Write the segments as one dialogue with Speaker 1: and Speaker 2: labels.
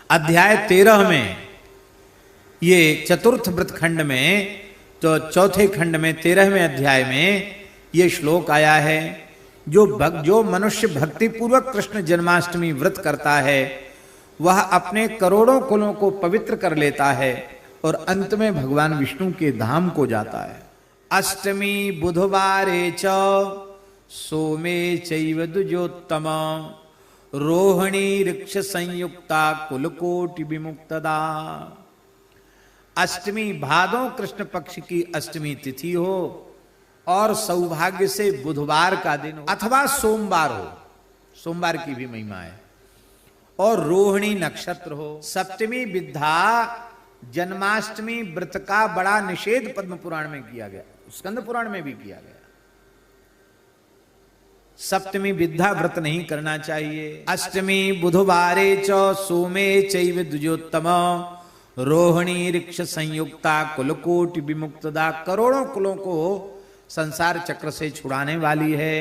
Speaker 1: अध्याय 13 में ये चतुर्थ व्रत खंड में तो चौथे खंड में 13वें अध्याय में ये श्लोक आया है। जो मनुष्य भक्ति पूर्वक कृष्ण जन्माष्टमी व्रत करता है वह अपने करोड़ों कुलों को पवित्र कर लेता है और अंत में भगवान विष्णु के धाम को जाता है। अष्टमी बुधवारे च सोमे चैव द्विजोत्तम रोहिणी ऋक्ष संयुक्ता कुलकोटि विमुक्तदा। अष्टमी भादों कृष्ण पक्ष की अष्टमी तिथि हो और सौभाग्य से बुधवार का दिन हो अथवा सोमवार हो, सोमवार की भी महिमा है, और रोहिणी नक्षत्र हो। सप्तमी विद्या जन्माष्टमी व्रत का बड़ा निषेध पद्म पुराण में किया गया, स्कंद पुराण में भी किया गया। सप्तमी विद्या व्रत नहीं करना चाहिए। अष्टमी बुधवारे च सोमे चैव द्विजोत्तम रोहिणी ऋक्ष संयुक्ता कुलकोटि विमुक्तदा। करोड़ों कुलों को संसार चक्र से छुड़ाने वाली है।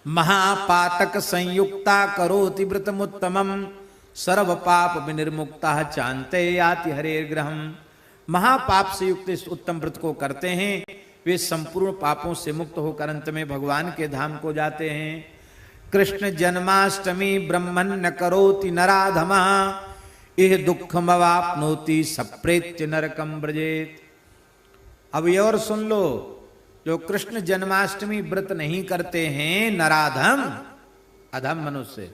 Speaker 1: महापातक संयुक्ता करोति व्रतमुत्तमम सर्व पाप विनिर्मुक्ता चांते याति हरे ग्रहम। महापाप से युक्त इस उत्तम व्रत को करते हैं वे संपूर्ण पापों से मुक्त होकर अंत में भगवान के धाम को जाते हैं। कृष्ण जन्माष्टमी ब्रह्मन् न करोति नराधमा यह दुखमवाप्नोति सप्रेत्य नरकम व्रजेत। अब ये और सुन लो, जो कृष्ण जन्माष्टमी व्रत नहीं करते हैं नराधम अधम मनुष्य,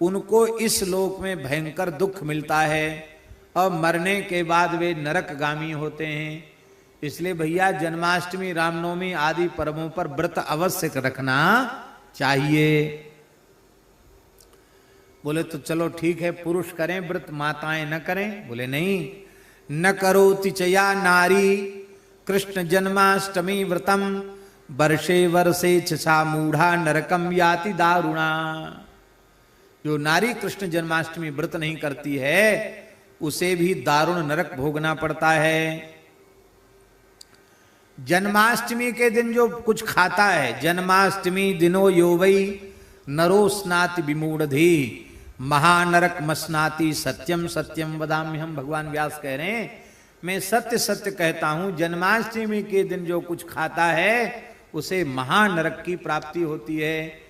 Speaker 1: उनको इस लोक में भयंकर दुख मिलता है और मरने के बाद वे नरकगामी होते हैं। इसलिए भैया जन्माष्टमी रामनवमी आदि पर्वों पर व्रत अवश्य रखना चाहिए। बोले तो चलो ठीक है, पुरुष करें व्रत माताएं न करें? बोले नहीं। न करोति चया नारी कृष्ण जन्माष्टमी व्रतम वर्षे वर्षे छा मूढ़ा नरकम याति दारुणा। जो नारी कृष्ण जन्माष्टमी व्रत नहीं करती है उसे भी दारुण नरक भोगना पड़ता है। जन्माष्टमी के दिन जो कुछ खाता है, जन्माष्टमी दिनो यो वै नरो स्नाति विमूढ़धि महानरक मस्नाति सत्यम सत्यम वदाम्यहम। भगवान व्यास कह रहे हैं मैं सत्य सत्य कहता हूं, जन्माष्टमी के दिन जो कुछ खाता है उसे महानरक की प्राप्ति होती है।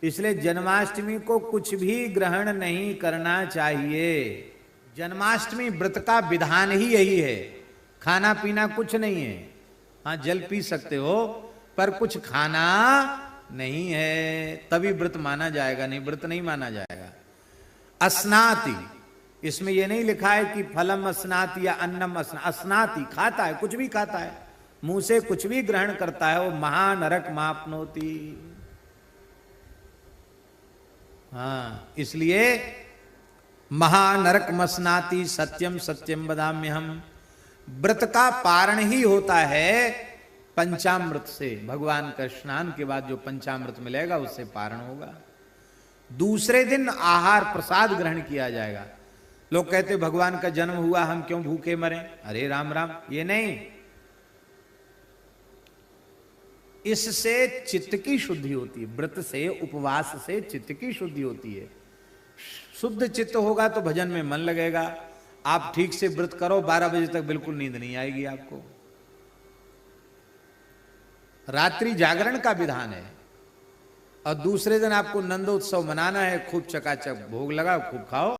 Speaker 1: इसलिए जन्माष्टमी को कुछ भी ग्रहण नहीं करना चाहिए। जन्माष्टमी व्रत का विधान ही यही है, खाना पीना कुछ नहीं है। हाँ जल पी सकते हो पर कुछ खाना नहीं है, तभी व्रत माना जाएगा, नहीं व्रत नहीं माना जाएगा। अस्नाति, इसमें यह नहीं लिखा है कि फलम अस्नाति या अन्नम अस्नाति, खाता है, कुछ भी खाता है, मुंह से कुछ भी ग्रहण करता है वो महानरक मापनोति। हाँ इसलिए महानरक मस्नाति सत्यम सत्यम वदाम्यहम। व्रत का पारण ही होता है पंचामृत से। भगवान का स्नान के बाद जो पंचामृत मिलेगा उससे पारण होगा। दूसरे दिन आहार प्रसाद ग्रहण किया जाएगा। लोग कहते भगवान का जन्म हुआ हम क्यों भूखे मरें? अरे राम राम, ये नहीं। इससे चित्त की शुद्धि होती है, व्रत से उपवास से चित्त की शुद्धि होती है। शुद्ध चित्त होगा तो भजन में मन लगेगा। आप ठीक से व्रत करो, 12 बजे तक बिल्कुल नींद नहीं आएगी आपको। रात्रि जागरण का विधान है और दूसरे दिन आपको नंदोत्सव मनाना है, खूब चकाचक भोग लगाओ, खूब खाओ।